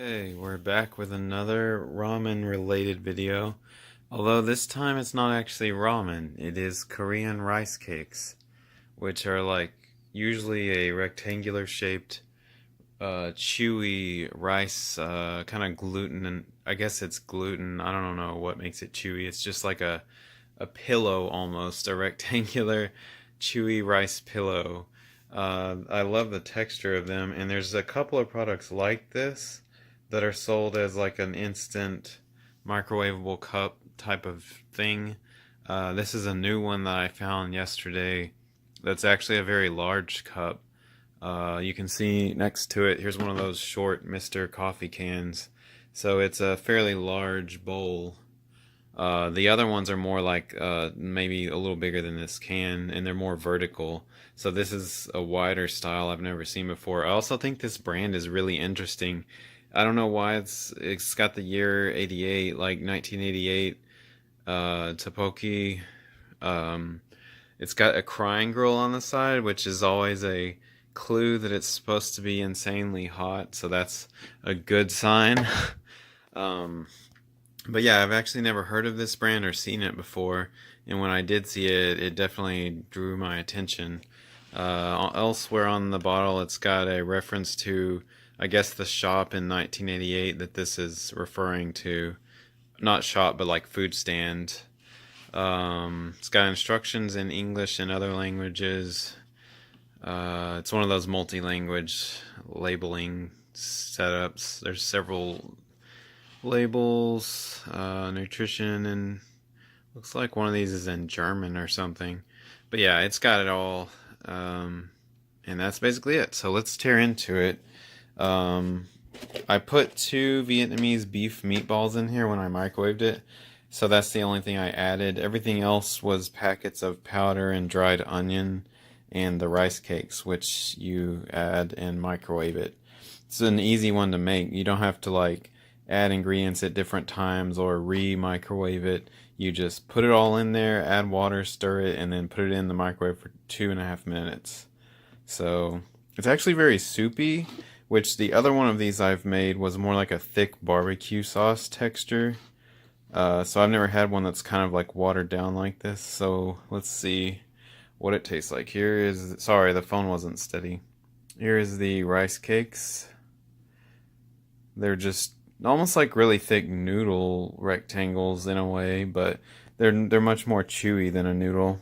Okay, we're back with another ramen related video. Although this time it's not actually ramen, it is Korean rice cakes, which are like usually a rectangular shaped, chewy rice, kind of gluten, and I guess it's gluten. I don't know what makes it chewy. It's just like a pillow almost, a rectangular, chewy rice pillow. I love the texture of them, and there's a couple of products like this that are sold as like an instant microwavable cup type of thing. This is a new one that I found yesterday that's actually a very large cup. You can see next to it, here's one of those short Mr. Coffee cans. So it's a fairly large bowl. The other ones are more like maybe a little bigger than this can, and they're more vertical. So this is a wider style I've never seen before. I also think this brand is really interesting. I don't know why it's got the year 88, like 1988, Topokki. Um, it's got a crying girl on the side, which is always a clue that it's supposed to be insanely hot. So that's a good sign. um, but yeah, I've actually never heard of this brand or seen it before, and when I did see it, it definitely drew my attention. Elsewhere on the bottle, it's got a reference to, I guess, the shop in 1988 that this is referring to. Not shop, but like food stand. It's got instructions in English and other languages. It's one of those multi-language labeling setups. There's several labels, nutrition, and looks like one of these is in German or something. But yeah, it's got it all, and that's basically it. So let's tear into it. I put 2 Vietnamese beef meatballs in here when I microwaved it, so that's the only thing I added. Everything else was packets of powder and dried onion and the rice cakes, which you add and microwave it. It's an easy one to make. You don't have to like add ingredients at different times or re-microwave it. You just put it all in there, add water, stir it, and then put it in the microwave for 2.5 minutes. So it's actually very soupy, which the other one of these I've made was more like a thick barbecue sauce texture. So I've never had one that's kind of like watered down like this. So let's see what it tastes like. Here is, sorry, the phone wasn't steady. Here is the rice cakes. They're just almost like really thick noodle rectangles in a way, but they're much more chewy than a noodle.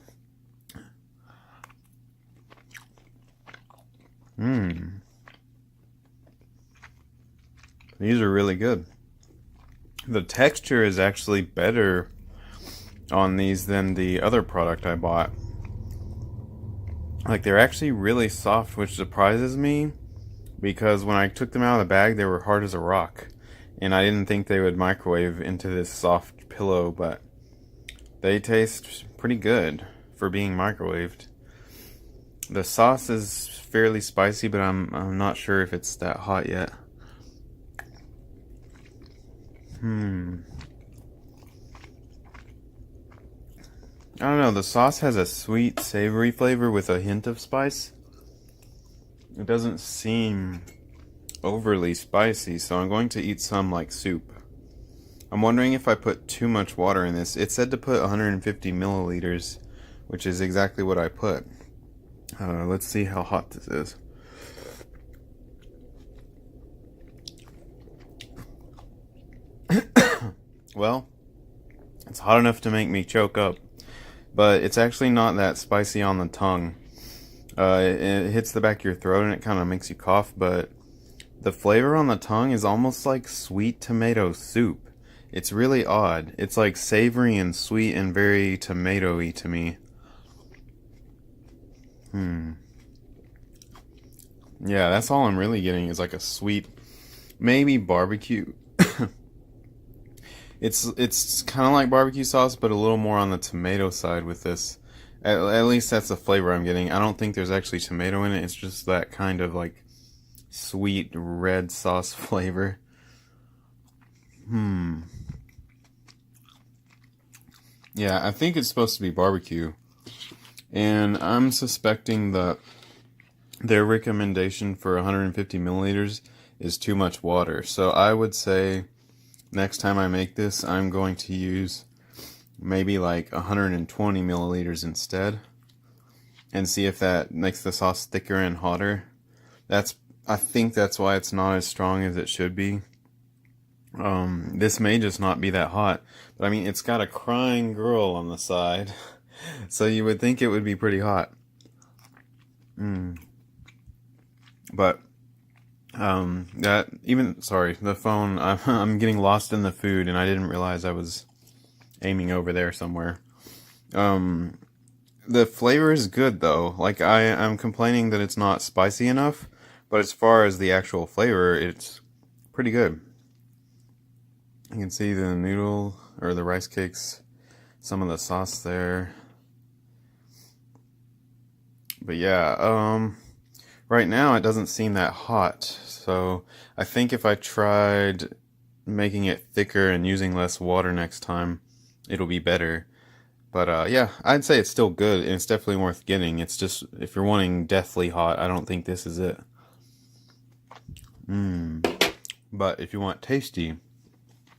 These are really good. The texture is actually better on these than the other product I bought. Like, they're actually really soft, which surprises me, because when I took them out of the bag, they were hard as a rock. And I didn't think they would microwave into this soft pillow, but they taste pretty good for being microwaved. The sauce is fairly spicy, but I'm not sure if it's that hot yet. I don't know, the sauce has a sweet, savory flavor with a hint of spice. It doesn't seem overly spicy, so I'm going to eat some like soup. I'm wondering if I put too much water in this. It said to put 150 milliliters, which is exactly what I put. Let's see how hot this is. Well, it's hot enough to make me choke up, but it's actually not that spicy on the tongue. It hits the back of your throat and it kind of makes you cough, but the flavor on the tongue is almost like sweet tomato soup. It's really odd. It's like savory and sweet and very tomato-y to me. Yeah, that's all I'm really getting is like a sweet, maybe barbecue. It's kind of like barbecue sauce, but a little more on the tomato side with this. At least that's the flavor I'm getting. I don't think there's actually tomato in it. It's just that kind of like sweet red sauce flavor. Yeah, I think it's supposed to be barbecue. And I'm suspecting that their recommendation for 150 milliliters is too much water. So I would say next time I make this, I'm going to use maybe like 120 milliliters instead, and see if that makes the sauce thicker and hotter. I think that's why it's not as strong as it should be. This may just not be that hot, but I mean, it's got a crying girl on the side, so you would think it would be pretty hot. But sorry, the phone. I'm getting lost in the food, and I didn't realize I was aiming over there somewhere. The flavor is good though. Like I'm complaining that it's not spicy enough, but as far as the actual flavor, it's pretty good. You can see the noodle or the rice cakes, some of the sauce there. But yeah, right now it doesn't seem that hot. So I think if I tried making it thicker and using less water next time, it'll be better. But yeah, I'd say it's still good, and it's definitely worth getting. It's just, if you're wanting deathly hot, I don't think this is it. But if you want tasty,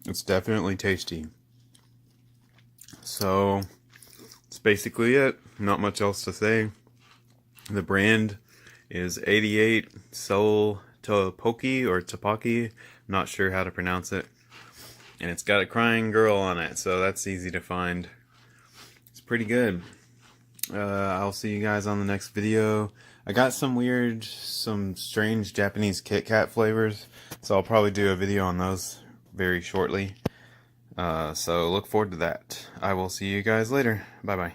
it's definitely tasty. So that's basically it. Not much else to say. The brand is 88 Seoul Topokki or Topokki. Not sure how to pronounce it. And it's got a crying girl on it, so that's easy to find. It's pretty good. I'll see you guys on the next video. I got some strange Japanese Kit Kat flavors, so I'll probably do a video on those very shortly. So look forward to that. I will see you guys later. Bye bye.